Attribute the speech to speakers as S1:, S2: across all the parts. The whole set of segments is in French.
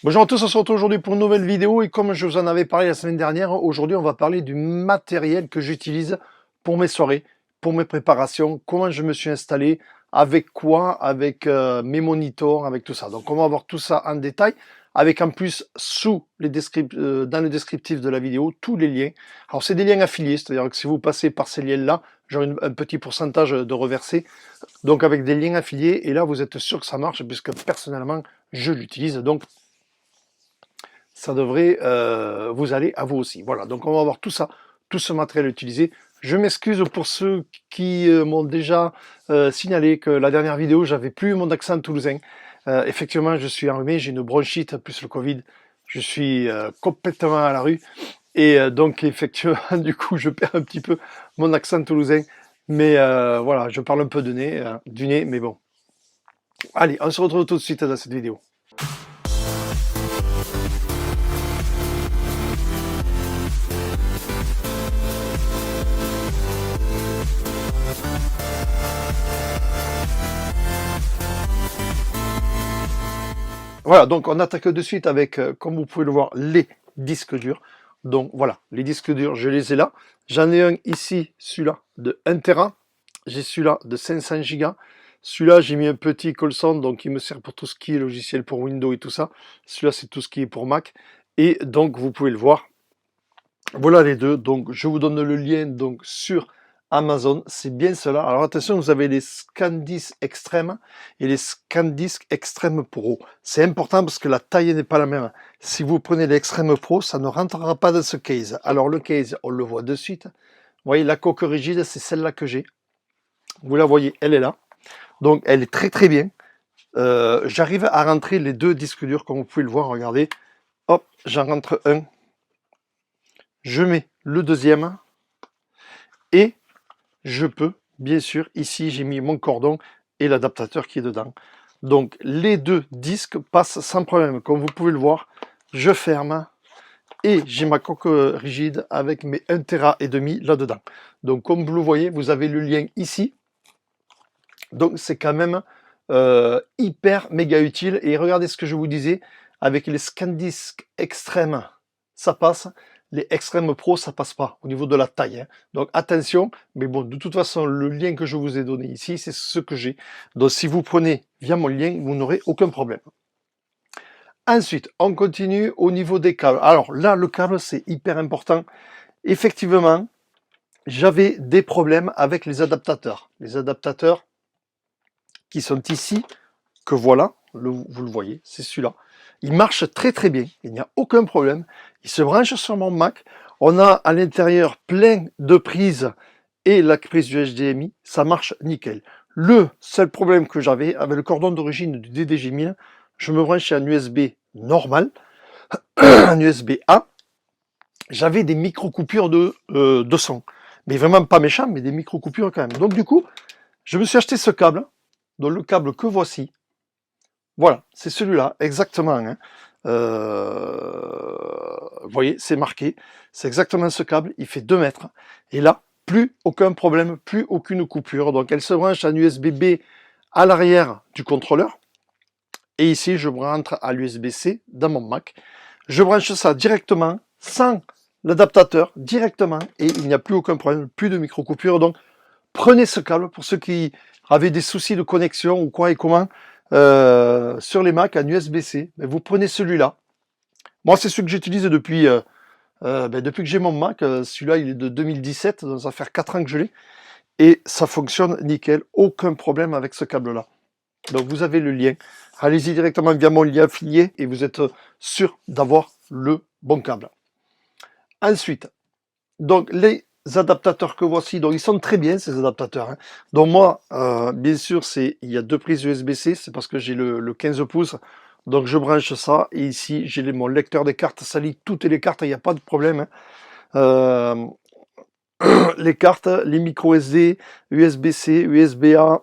S1: Bonjour à tous, on se retrouve aujourd'hui pour une nouvelle vidéo et comme je vous en avais parlé la semaine dernière, aujourd'hui on va parler du matériel que j'utilise pour mes soirées, pour mes préparations, comment je me suis installé, avec quoi, avec mes monitors, avec tout ça. Donc on va voir tout ça en détail, avec en plus dans le descriptif de la vidéo tous les liens. Alors c'est des liens affiliés, c'est-à-dire que si vous passez par ces liens-là, j'aurai un petit pourcentage de reversé. Donc avec des liens affiliés, et là vous êtes sûr que ça marche puisque personnellement je l'utilise. Donc ça devrait vous aller à vous aussi. Voilà, donc on va voir tout ça, tout ce matériel utilisé. Je m'excuse pour ceux qui m'ont déjà signalé que la dernière vidéo, j'avais plus mon accent toulousain. Effectivement, je suis enrhumé, j'ai une bronchite plus le Covid. Je suis complètement à la rue. Et donc, effectivement, du coup, je perds un petit peu mon accent toulousain. Mais voilà, je parle un peu du nez, mais bon. Allez, on se retrouve tout de suite dans cette vidéo. Voilà, donc on attaque de suite avec, comme vous pouvez le voir, les disques durs. Donc voilà, les disques durs, je les ai là. J'en ai un ici, celui-là, de 1 Tera. J'ai celui-là de 500 Go. Celui-là, j'ai mis un petit Colson, donc il me sert pour tout ce qui est logiciel pour Windows et tout ça. Celui-là, c'est tout ce qui est pour Mac. Et donc, vous pouvez le voir. Voilà les deux. Donc, je vous donne le lien donc sur Amazon. C'est bien cela. Alors attention, vous avez les ScanDisk Extreme et les ScanDisk Extreme Pro. C'est important parce que la taille n'est pas la même. Si vous prenez l'Extreme Pro, ça ne rentrera pas dans ce case. Alors le case, on le voit de suite. Vous voyez, la coque rigide, c'est celle-là que j'ai. Vous la voyez, elle est là. Donc elle est très très bien. J'arrive à rentrer les deux disques durs, comme vous pouvez le voir. Regardez. Hop, j'en rentre un. Je mets le deuxième. Et je peux, bien sûr, ici j'ai mis mon cordon et l'adaptateur qui est dedans. Donc les deux disques passent sans problème. Comme vous pouvez le voir, je ferme et j'ai ma coque rigide avec mes 1 Tera et demi là-dedans. Donc comme vous le voyez, vous avez le lien ici. Donc c'est quand même hyper méga utile. Et regardez ce que je vous disais, avec les ScanDisk Extreme, ça passe. Les Extreme Pro, ça passe pas au niveau de la taille. Hein. Donc attention, mais bon, de toute façon, le lien que je vous ai donné ici, c'est ce que j'ai. Donc si vous prenez via mon lien, vous n'aurez aucun problème. Ensuite, on continue au niveau des câbles. Alors là, le câble, c'est hyper important. Effectivement, j'avais des problèmes avec les adaptateurs. Les adaptateurs qui sont ici, que voilà, vous le voyez, c'est celui-là. Il marche très très bien, il n'y a aucun problème. Il se branche sur mon Mac. On a à l'intérieur plein de prises et la prise du HDMI, ça marche nickel. Le seul problème que j'avais avec le cordon d'origine du DDJ1000, je me branchais en USB normal, en USB A, j'avais des micro-coupures de son. Mais vraiment pas méchant, mais des micro-coupures quand même. Donc du coup, je me suis acheté ce câble, donc le câble que voici. Voilà, c'est celui-là, exactement. Hein. Vous voyez, c'est marqué. C'est exactement ce câble, il fait 2 mètres. Et là, plus aucun problème, plus aucune coupure. Donc elle se branche en USB-B à l'arrière du contrôleur. Et ici, je rentre à l'USB-C dans mon Mac. Je branche ça directement, sans l'adaptateur, directement. Et il n'y a plus aucun problème, plus de micro-coupure. Donc, prenez ce câble pour ceux qui avaient des soucis de connexion ou quoi et comment. Sur les Mac en USB-C, ben, vous prenez celui-là. Moi, c'est celui que j'utilise depuis que j'ai mon Mac. Celui-là, il est de 2017, donc ça va faire 4 ans que je l'ai. Et ça fonctionne nickel, aucun problème avec ce câble-là. Donc vous avez le lien. Allez-y directement via mon lien affilié et vous êtes sûr d'avoir le bon câble. Ensuite, donc les adaptateurs que voici, donc ils sont très bien ces adaptateurs. Hein. Donc moi, bien sûr, il y a 2 prises USB-C, c'est parce que j'ai le 15 pouces. Donc je branche ça et ici j'ai mon lecteur des cartes, ça lit toutes les cartes, il n'y a pas de problème. Hein. Les cartes, les micro SD, USB-C, USB-A,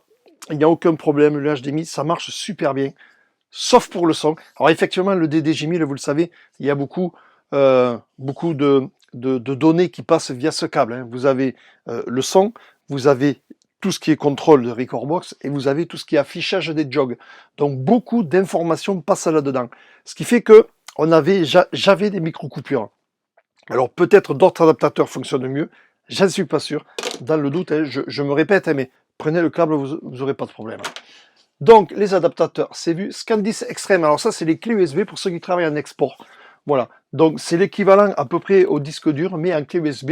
S1: il n'y a aucun problème. Le HDMI, ça marche super bien, sauf pour le son. Alors effectivement, le DDJ1000, vous le savez, il y a beaucoup de données qui passent via ce câble. Hein. Vous avez le son, vous avez tout ce qui est contrôle de Recordbox et vous avez tout ce qui est affichage des jogs. Donc beaucoup d'informations passent là-dedans. Ce qui fait que j'avais des micro-coupures. Alors peut-être d'autres adaptateurs fonctionnent mieux, j'en suis pas sûr. Dans le doute, hein, je me répète, hein, mais prenez le câble, vous n'aurez pas de problème. Donc les adaptateurs, c'est vu. ScanDisk Extreme, alors ça c'est les clés USB pour ceux qui travaillent en export. Voilà, donc c'est l'équivalent à peu près au disque dur, mais en clé USB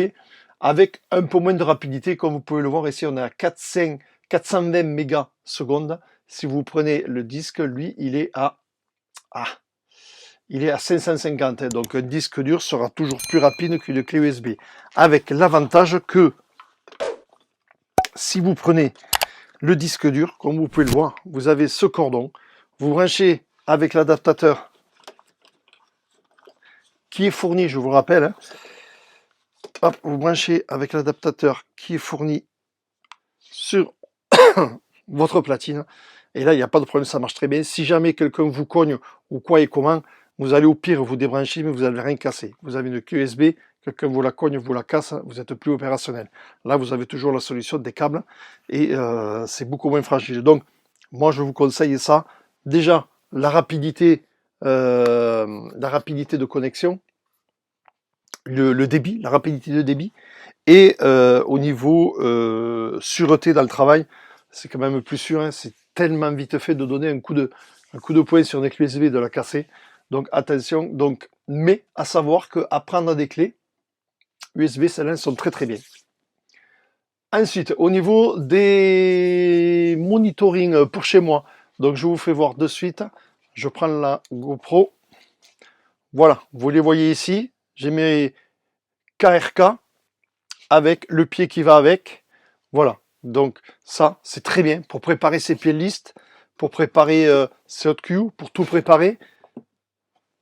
S1: avec un peu moins de rapidité. Comme vous pouvez le voir ici, on est à 420 mégas secondes. Si vous prenez le disque, lui, il est à 550. Donc un disque dur sera toujours plus rapide qu'une clé USB. Avec l'avantage que si vous prenez le disque dur, comme vous pouvez le voir, vous avez ce cordon. Vous branchez avec l'adaptateur qui est fourni, je vous le rappelle, hein. Hop, vous branchez avec l'adaptateur qui est fourni sur votre platine. Et là, il n'y a pas de problème, ça marche très bien. Si jamais quelqu'un vous cogne ou quoi et comment, vous allez au pire vous débrancher, mais vous n'allez rien casser. Vous avez une clé USB, quelqu'un vous la cogne, vous la casse, vous n'êtes plus opérationnel. Là, vous avez toujours la solution des câbles et c'est beaucoup moins fragile. Donc, moi, je vous conseille ça. Déjà, la rapidité de connexion, le débit, la rapidité de débit, et au niveau sûreté dans le travail, c'est quand même plus sûr, hein, c'est tellement vite fait de donner un coup de poing sur une clé USB et de la casser. Donc attention, donc, mais à savoir qu'à prendre des clés USB, celles-là sont très très bien. Ensuite, au niveau des monitoring pour chez moi, donc je vous fais voir de suite. Je prends la GoPro. Voilà, vous les voyez ici. J'ai mes KRK avec le pied qui va avec. Voilà, donc ça, c'est très bien pour préparer ses playlists, pour préparer ses hot queues, pour tout préparer.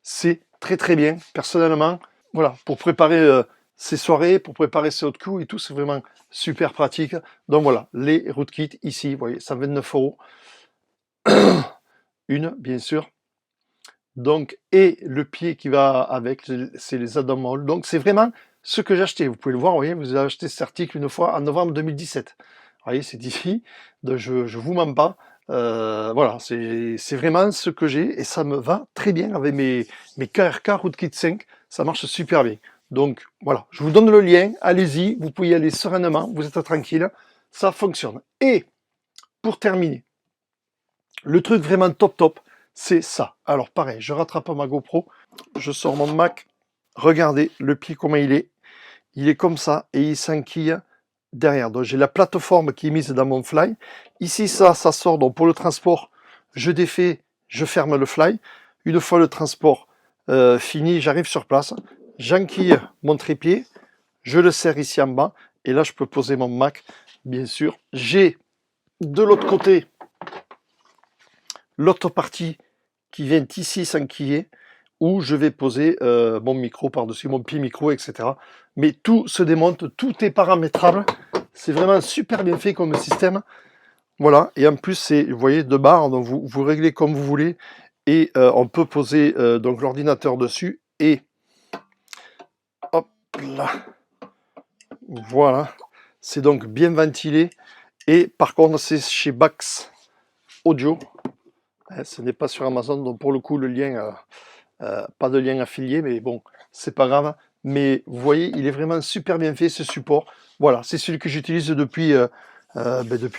S1: C'est très très bien, personnellement. Voilà, pour préparer ses soirées, pour préparer ses hot queues et tout, c'est vraiment super pratique. Donc voilà, les rootkits ici, vous voyez, 129 €. Une, bien sûr. Donc, et le pied qui va avec, c'est les Adam Mall. Donc, c'est vraiment ce que j'ai acheté. Vous pouvez le voir, vous voyez, vous avez acheté cet article une fois en novembre 2017. Vous voyez, c'est ici. Donc, je ne vous mens pas. Voilà, c'est vraiment ce que j'ai et ça me va très bien avec mes KRK Rootkit 5. Ça marche super bien. Donc, voilà, je vous donne le lien. Allez-y, vous pouvez y aller sereinement. Vous êtes tranquille. Ça fonctionne. Et pour terminer, le truc vraiment top, c'est ça. Alors pareil, je rattrape ma GoPro, je sors mon Mac, regardez le pied comment il est comme ça et il s'enquille derrière. Donc j'ai la plateforme qui est mise dans mon fly. Ici ça sort, donc pour le transport, je défais, je ferme le fly. Une fois le transport fini, j'arrive sur place, j'enquille mon trépied, je le serre ici en bas et là je peux poser mon Mac, bien sûr. J'ai de l'autre côté l'autre partie qui vient ici s'enquiller, où je vais poser mon micro par-dessus, mon pied micro, etc. Mais tout se démonte, tout est paramétrable. C'est vraiment super bien fait comme système. Voilà, et en plus, c'est, vous voyez, deux barres, donc vous réglez comme vous voulez. Et on peut poser donc l'ordinateur dessus. Et hop là, voilà. C'est donc bien ventilé. Et par contre, c'est chez Bax Audio. Ce n'est pas sur Amazon, donc pour le coup, le lien, pas de lien affilié, mais bon, c'est pas grave. Mais vous voyez, il est vraiment super bien fait, ce support. Voilà, c'est celui que j'utilise depuis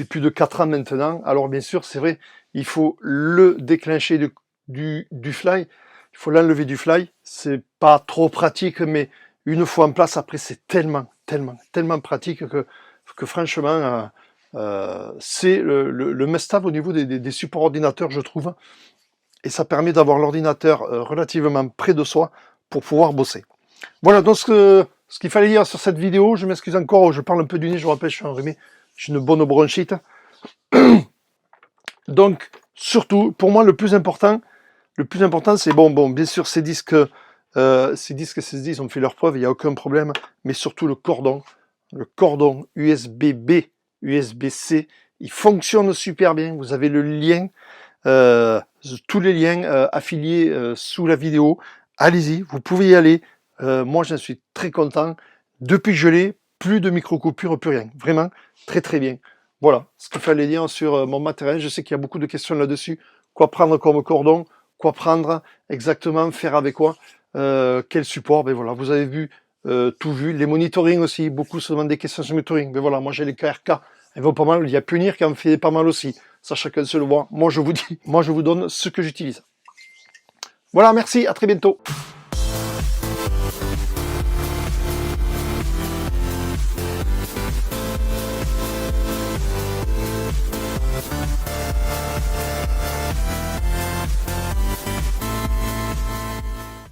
S1: plus de 4 ans maintenant. Alors bien sûr, c'est vrai, il faut le déclencher du fly, il faut l'enlever du fly. C'est pas trop pratique, mais une fois en place, après, c'est tellement pratique que franchement... c'est le must-have au niveau des supports ordinateurs, je trouve. Et ça permet d'avoir l'ordinateur relativement près de soi pour pouvoir bosser. Voilà, donc ce qu'il fallait dire sur cette vidéo. Je m'excuse encore, je parle un peu du nez, je vous rappelle, je suis enrhumé, j'ai une bonne bronchite. Donc, surtout, pour moi, le plus important, c'est, bon, bien sûr, ces disques SSD, ils ont fait leur preuve, il n'y a aucun problème, mais surtout le cordon USB-B, USB-C, il fonctionne super bien. Vous avez le lien, tous les liens affiliés sous la vidéo. Allez-y, vous pouvez y aller. Moi, j'en suis très content. Depuis que je l'ai, plus de micro-coupures, plus rien. Vraiment, très bien. Voilà ce que fallait dire sur mon matériel. Je sais qu'il y a beaucoup de questions là-dessus. Quoi prendre comme cordon? Quoi prendre exactement? Faire avec quoi? Quel support? Ben voilà, vous avez vu, tout vu. Les monitoring aussi, beaucoup se demandent des questions sur monitoring. Mais voilà, moi j'ai les KRK, elles vont pas mal. Il y a Punir qui en fait pas mal aussi. Ça, chacun se le voit. Moi, je vous dis, moi je vous donne ce que j'utilise. Voilà, merci, à très bientôt.